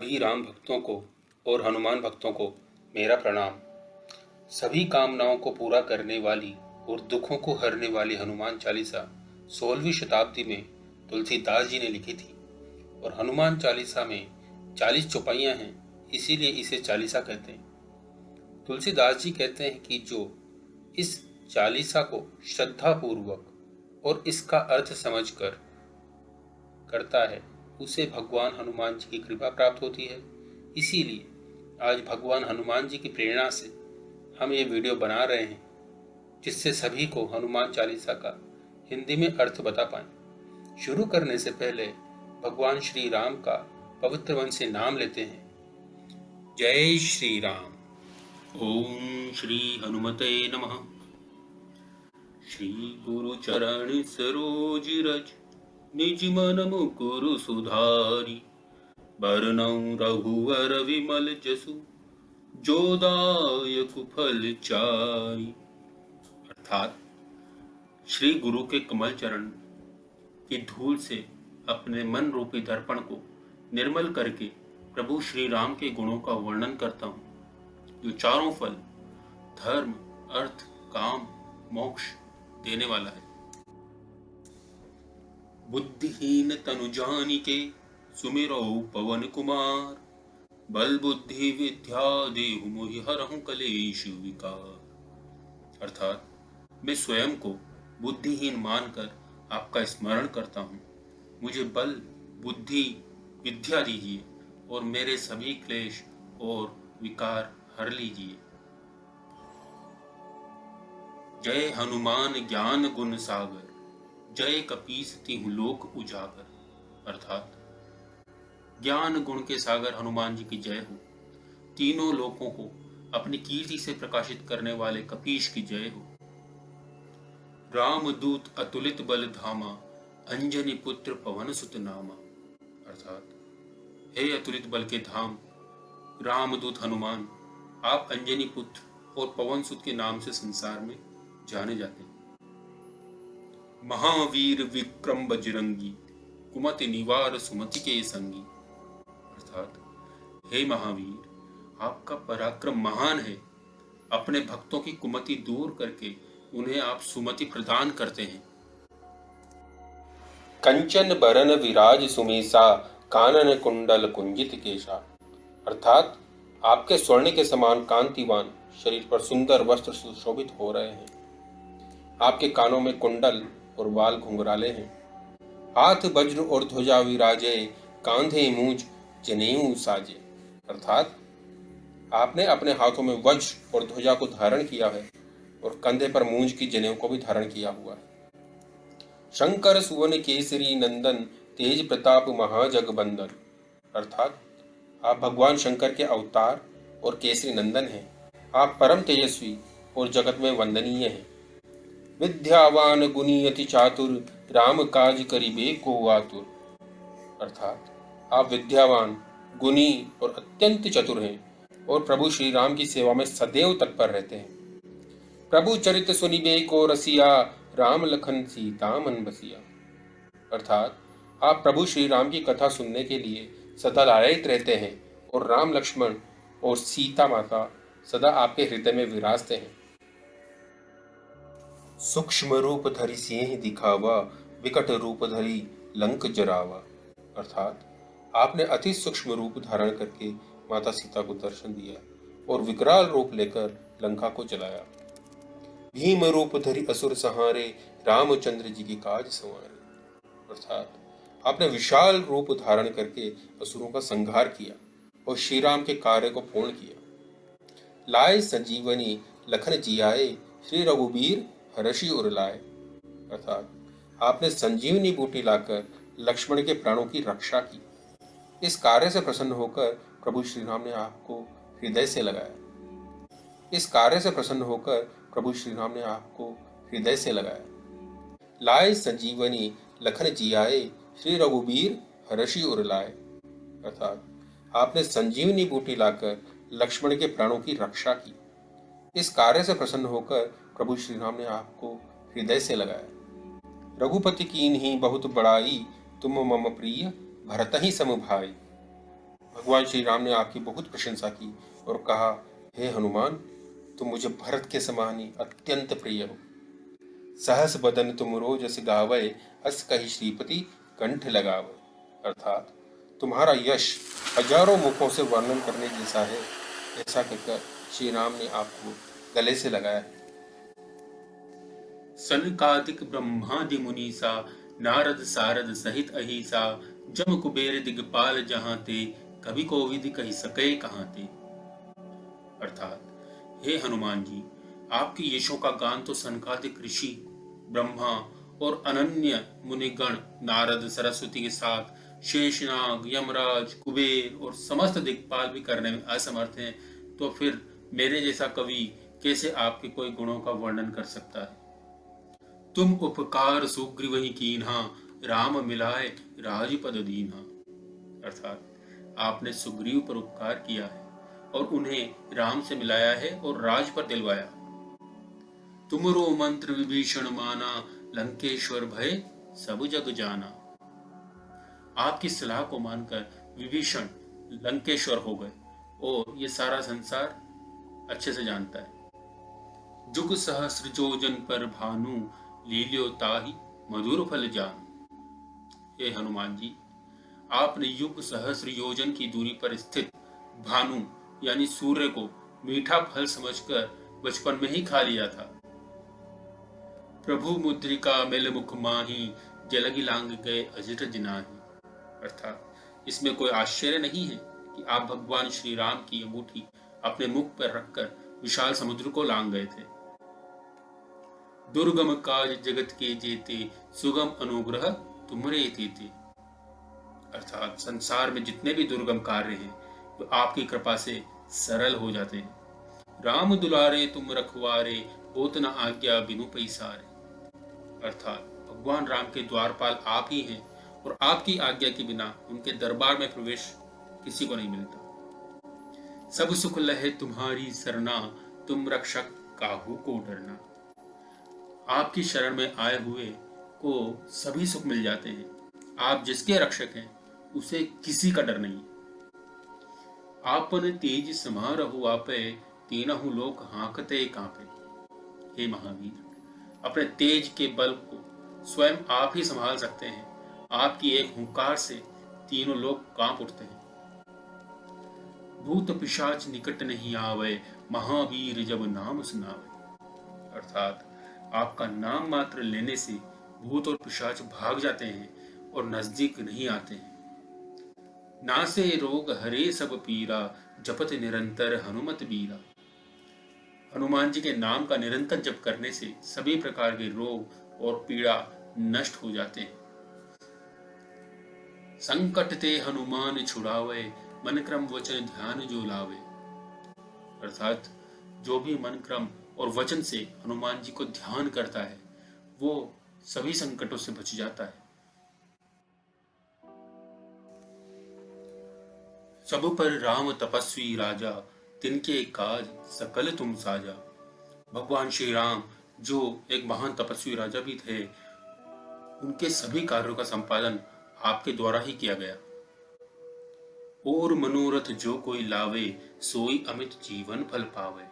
सभी राम भक्तों को और हनुमान भक्तों को मेरा प्रणाम। सभी कामनाओं को पूरा करने वाली और दुखों को हरने वाली हनुमान चालीसा 16वीं शताब्दी में तुलसीदास जी ने लिखी थी और हनुमान चालीसा में 40 चौपाइयां हैं, इसीलिए इसे चालीसा कहते हैं। तुलसीदास जी कहते हैं कि जो इस चालीसा को श्रद्धा पूर्वक और इसका अर्थ समझकर करता है उसे भगवान हनुमान जी की कृपा प्राप्त होती है। इसीलिए आज भगवान हनुमान जी की प्रेरणा से हम ये वीडियो बना रहे हैं, जिससे सभी को हनुमान चालीसा का हिंदी में अर्थ बता पाएं। शुरू करने से पहले भगवान श्री राम का पवित्र वन से नाम लेते हैं। जय श्री राम। ओम श्री हनुमते नमः। श्री गुरु चरण सरोज रज निज मन मुकुरु सुधारी, बरनउँ रघुवर विमल जसु, जो दायक फल चारि। अर्थात श्री गुरु के कमल चरण की धूल से अपने मन रूपी दर्पण को निर्मल करके प्रभु श्री राम के गुणों का वर्णन करता हूँ, जो चारों फल धर्म, अर्थ, काम, मोक्ष देने वाला है। बुद्धिहीन तनु जानिके सुमिरौ पवन कुमार, बल बुद्धि विद्या देहु मोहि हरहु कलेश विकार। अर्थात मैं स्वयं को बुद्धिहीन मानकर आपका स्मरण करता हूँ। मुझे बल, बुद्धि, विद्या दीजिए और मेरे सभी क्लेश और विकार हर लीजिए। जय हनुमान ज्ञान गुण सागर, जय कपीस तिहुँ लोक उजागर। अर्थात ज्ञान गुण के सागर हनुमान जी की जय हो। तीनों लोकों को अपनी कीर्ति से प्रकाशित करने वाले कपीश की जय हो। रामदूत अतुलित बल धामा, अंजनी पुत्र पवन सुत नामा। अर्थात हे अतुलित बल के धाम रामदूत हनुमान, आप अंजनी पुत्र और पवन सुत के नाम से संसार में जाने जाते हैं। महावीर विक्रम बजरंगी, कुमति निवार सुमति के संगी। अर्थात हे महावीर, आपका पराक्रम महान है। अपने भक्तों की कुमति दूर करके उन्हें आप सुमति प्रदान करते हैं। कंचन बरन विराज सुमेसा, कानन कुंडल कुंजित केशा। अर्थात आपके स्वर्ण के समान कांतिवान शरीर पर सुंदर वस्त्र सुशोभित हो रहे हैं। आपके कानों में कुंडल और बाल घुंघराले हैं। हाथ वज्र और ध्वजा विराजे, कांधे मूंज जनेऊ साजे। अर्थात आपने अपने हाथों में वज्र और ध्वजा को धारण किया है और कंधे पर मूंज की जनेऊ को भी धारण किया हुआ है। शंकर सुवन केसरी नंदन, तेज प्रताप महाजगबंदन। अर्थात आप भगवान शंकर के अवतार और केसरी नंदन हैं। आप परम तेजस्वी और जगत में वंदनीय हैं। विद्यावान गुणी अति चातुर, राम काज करिबे को आतुर। अर्थात आप विद्यावान, गुणी और अत्यंत चतुर हैं और प्रभु श्री राम की सेवा में सदैव तत्पर रहते हैं। प्रभु चरित सुनिबे को रसिया, राम लखन सीता मन बसिया। अर्थात आप प्रभु श्री राम की कथा सुनने के लिए सदा लालयित रहते हैं और राम, लक्ष्मण और सीता माता सदा आपके हृदय में विराजते हैं। सूक्ष्म रूप धरि सिंह दिखावा, विकट रूप धरि लंक जरावा। अर्थात आपने अति सूक्ष्म रूप धारण करके माता सीता को दर्शन दिया और विकराल रूप लेकर लंका को जलाया। भीम रूप धरि असुर संहारे, रामचंद्र जी की काज संवारे। अर्थात आपने विशाल रूप धारण करके असुरों का संहार किया और श्री राम के कार्य को पूर्ण किया। लाए संजीवनी लखन जियाए, श्री रघुबीर हर्षि उर लाए। अर्थात आपने संजीवनी बूटी लाकर लक्ष्मण के प्राणों की रक्षा की। इस कार्य से प्रसन्न होकर प्रभु श्री राम ने आपको हृदय से लगाया। इस कार्य से प्रसन्न होकर प्रभु श्री राम ने आपको हृदय से लगाया। लाए संजीवनी लखन जियाए, श्री रघुबीर हर्षि उर लाए। अर्थात आपने संजीवनी बूटी लाकर लक्ष्मण के प्राणों की रक्षा की। इस कार्य से प्रसन्न होकर प्रभु श्री राम ने आपको हृदय से लगाया। रघुपति कीन्ही बहुत बड़ाई, तुम मम प्रिय भरत ही सम भाई। भगवान श्री राम ने आपकी बहुत प्रशंसा की और कहा, हे हनुमान, तुम मुझे भरत के समान ही अत्यंत प्रिय हो। सहस बदन तुम रोजस गावै, हस कहि श्रीपति कंठ लगावै। अर्थात तुम्हारा यश हजारों मुखों से वर्णन करने जैसा है। ऐसा कहकर श्री राम ने आपको गले से लगाया है। सनकादिक ब्रह्मादि मुनीसा, नारद सारद सहित अहिसा, जम कुबेर दिगपाल जहां ते, कवि कोविद कही सके कहां ते। अर्थात, हे हनुमान जी, आपके यशों का गान तो सनकादिक ऋषि, ब्रह्मा और अनन्य मुनिगण, नारद सरस्वती के साथ शेषनाग, यमराज, कुबेर और समस्त दिक्पाल भी करने में असमर्थ हैं, तो फिर मेरे जैसा कवि कैसे आपके कोई गुणों का वर्णन कर सकता है। तुम उपकार सुग्रीव ही कीन्हा, राम मिलाए राजपद दीन्हा। अर्थात आपने सुग्रीव पर उपकार किया है और उन्हें राम से मिलाया है और राज पर दिलवाया। तुमरो मंत्र विभीषण माना, लंकेश्वर भय सब जग जाना। आपकी सलाह को मानकर विभीषण लंकेश्वर हो गए और ये सारा संसार अच्छे से जानता है। जुग सहस्र जोजन पर भानु, लील्यो ताहि मधुर फल जानु। हे हनुमान जी, आपने युग सहस्र योजन की दूरी पर स्थित भानु यानी सूर्य को मीठा फल समझकर बचपन में ही खा लिया था। प्रभु मुद्रिका मिल मुख माही, जलगी लांग गए अजर जिनाही। अर्थात इसमें कोई आश्चर्य नहीं है कि आप भगवान श्री राम की अंगूठी अपने मुख पर रखकर विशाल समुद्र को लांग गए थे। दुर्गम काज जगत के जेते, सुगम अनुग्रह तुमरे तेते। अर्थात संसार में जितने भी दुर्गम कार्य हैं वो आपकी कृपा से सरल हो जाते हैं। राम दुलारे तुम रखवारे, होत न आज्ञा बिनु पैसारे। अर्थात भगवान राम के द्वारपाल आप ही हैं और आपकी आज्ञा के बिना उनके दरबार में प्रवेश किसी को नहीं मिलता। सब सुख लहे तुम्हारी सरना, तुम रक्षक काहू को डरना। आपकी शरण में आए हुए को सभी सुख मिल जाते हैं। आप जिसके रक्षक हैं उसे किसी का डर नहीं। आपन तेज समारहु आपे, तीनहु लोक हाँकते कांपे। हे महावीर, अपने तेज के बल को स्वयं आप ही संभाल सकते हैं। आपकी एक हुंकार से तीनों लोग कांप उठते हैं। भूत पिशाच निकट नहीं आवे, महावीर जब नाम सुनावे। अर्थात आपका नाम मात्र लेने से भूत और पिशाच भाग जाते हैं और नजदीक नहीं आते हैं। नासे रोग हरे सब पीरा, जपत निरंतर हनुमत बीरा। हनुमान जी के नाम का निरंतर जप करने से सभी प्रकार के रोग और पीड़ा नष्ट हो जाते हैं। संकट ते हनुमान छुड़ावे, मन क्रम वचन ध्यान जो लावे। अर्थात जो भी मन क्रम और वचन से हनुमान जी को ध्यान करता है वो सभी संकटों से बच जाता है। सब पर राम तपस्वी राजा, तिनके काज सकल तुम साजा। भगवान श्री राम जो एक महान तपस्वी राजा भी थे, उनके सभी कार्यों का संपादन आपके द्वारा ही किया गया। और मनोरथ जो कोई लावे, सोई अमित जीवन फल पावे।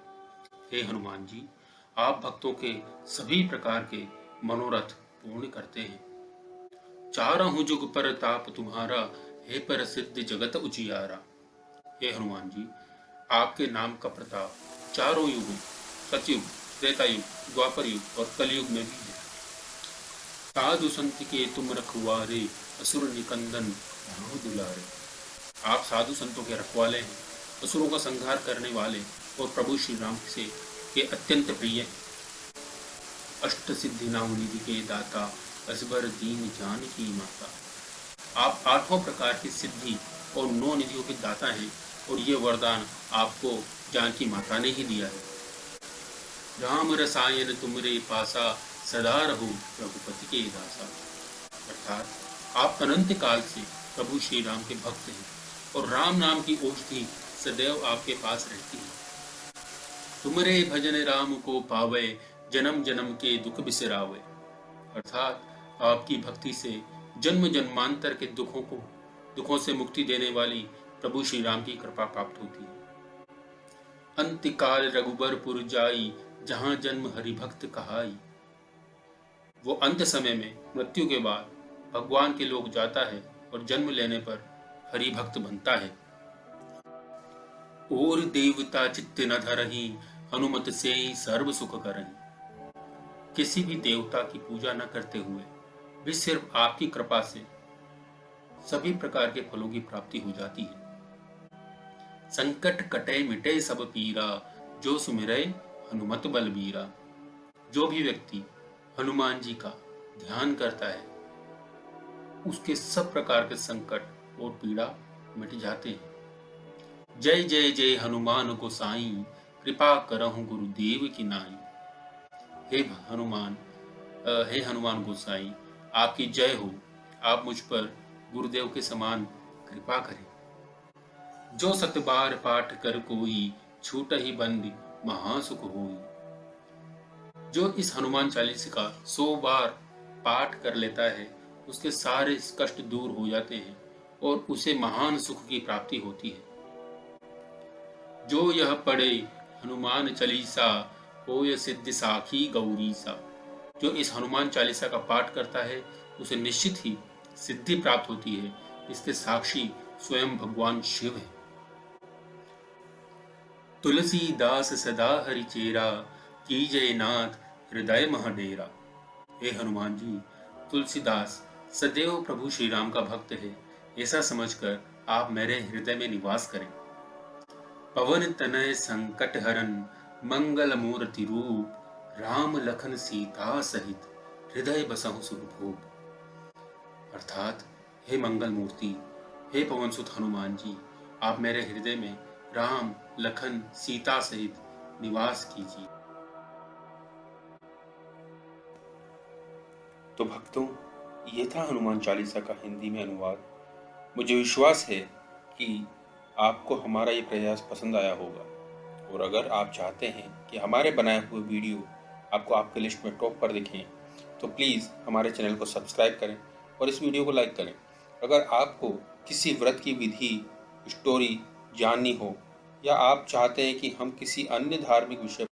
हे हनुमान जी, आप भक्तों के सभी प्रकार के मनोरथ पूर्ण करते हैं। चारहु जुग पर ताप तुम्हारा, हे प्रसिद्ध जगत उजियारा। हे हनुमान जी, आपके नाम का प्रताप चारों युगों, सतयुग, त्रेता युग, द्वापर युग और कलयुग में भी है। साधु संत के तुम रखवारे, असुर निकंदन राम दुलारे। आप साधु संतों के रखवाले हैं, असुरों का संहार करने वाले और प्रभु श्री राम से के अत्यंत प्रिय हैं। अष्ट सिद्धि नाम निधि के दाता, असबर दीन जानकी माता। आप आठों प्रकार की सिद्धि और 9 निधियों के दाता हैं और ये वरदान आपको जानकी माता ने ही दिया है। राम रसायन तुमरे पासा, सदा रहु रघुपति के दासा। अर्थात आप अनंत काल से प्रभु श्री राम के भक्त हैं और राम नाम की औषधि सदैव आपके पास रहती है। तुमरे भजन राम को पावे, जन्म जन्म के दुख बिसरावे। अर्थात आपकी भक्ति से जन्म जन्मांतर के दुखों से मुक्ति देने वाली प्रभु श्री राम की कृपा प्राप्त होती है। अंतकाल रघुबरपुर जाई, जहां जन्म हरि भक्त कहाई। वो अंत समय में मृत्यु के बाद भगवान के लोक जाता है और जन्म लेने पर हरि भक्त बनता है। और देवता चित्त न धरहि, हनुमत से सर्व सुख करहि। किसी भी देवता की पूजा न करते हुए भी सिर्फ आपकी कृपा से सभी प्रकार के फलों की प्राप्ति हो जाती है। संकट कटे मिटे सब पीरा, जो सुमिरै हनुमत बलबीरा। जो भी व्यक्ति हनुमान जी का ध्यान करता है उसके सब प्रकार के संकट और पीड़ा मिट जाते हैं। जय जय जय हनुमान गोसाई, कृपा करहु गुरुदेव की नाई। हे हनुमान हे हनुमान गोसाई, आपकी जय हो। आप मुझ पर गुरुदेव के समान कृपा करें। जो सत बार पाठ कर कोई, छूट ही बंद महासुख होई। जो इस हनुमान चालीसा का 100 बार पाठ कर लेता है उसके सारे कष्ट दूर हो जाते हैं और उसे महान सुख की प्राप्ति होती है। जो यह पढ़े हनुमान चालीसा, होय सिद्धि साखी गौरीसा। जो इस हनुमान चालीसा का पाठ करता है उसे निश्चित ही सिद्धि प्राप्त होती है। इसके साक्षी स्वयं भगवान शिव है। तुलसीदास सदा हरि चेरा, कीजय नाथ हृदय महडेरा। हे हनुमान जी, तुलसीदास सदैव प्रभु श्री राम का भक्त है, ऐसा समझकर आप मेरे हृदय में निवास करें। पवन तनय संकट हरन, मंगल मूर्ति रूप। राम लखन सीता सहित, हृदय बसहु सुरभूप। अर्थात हे मंगल मूर्ति, हे पवन सुत हनुमान जी, आप मेरे हृदय में राम लखन सीता सहित निवास कीजिए। तो भक्तों, ये था हनुमान चालीसा का हिंदी में अनुवाद। मुझे विश्वास है कि आपको हमारा ये प्रयास पसंद आया होगा, और अगर आप चाहते हैं कि हमारे बनाए हुए वीडियो आपको आपके लिस्ट में टॉप पर दिखें तो प्लीज़ हमारे चैनल को सब्सक्राइब करें और इस वीडियो को लाइक करें। अगर आपको किसी व्रत की विधि स्टोरी जाननी हो, या आप चाहते हैं कि हम किसी अन्य धार्मिक विषय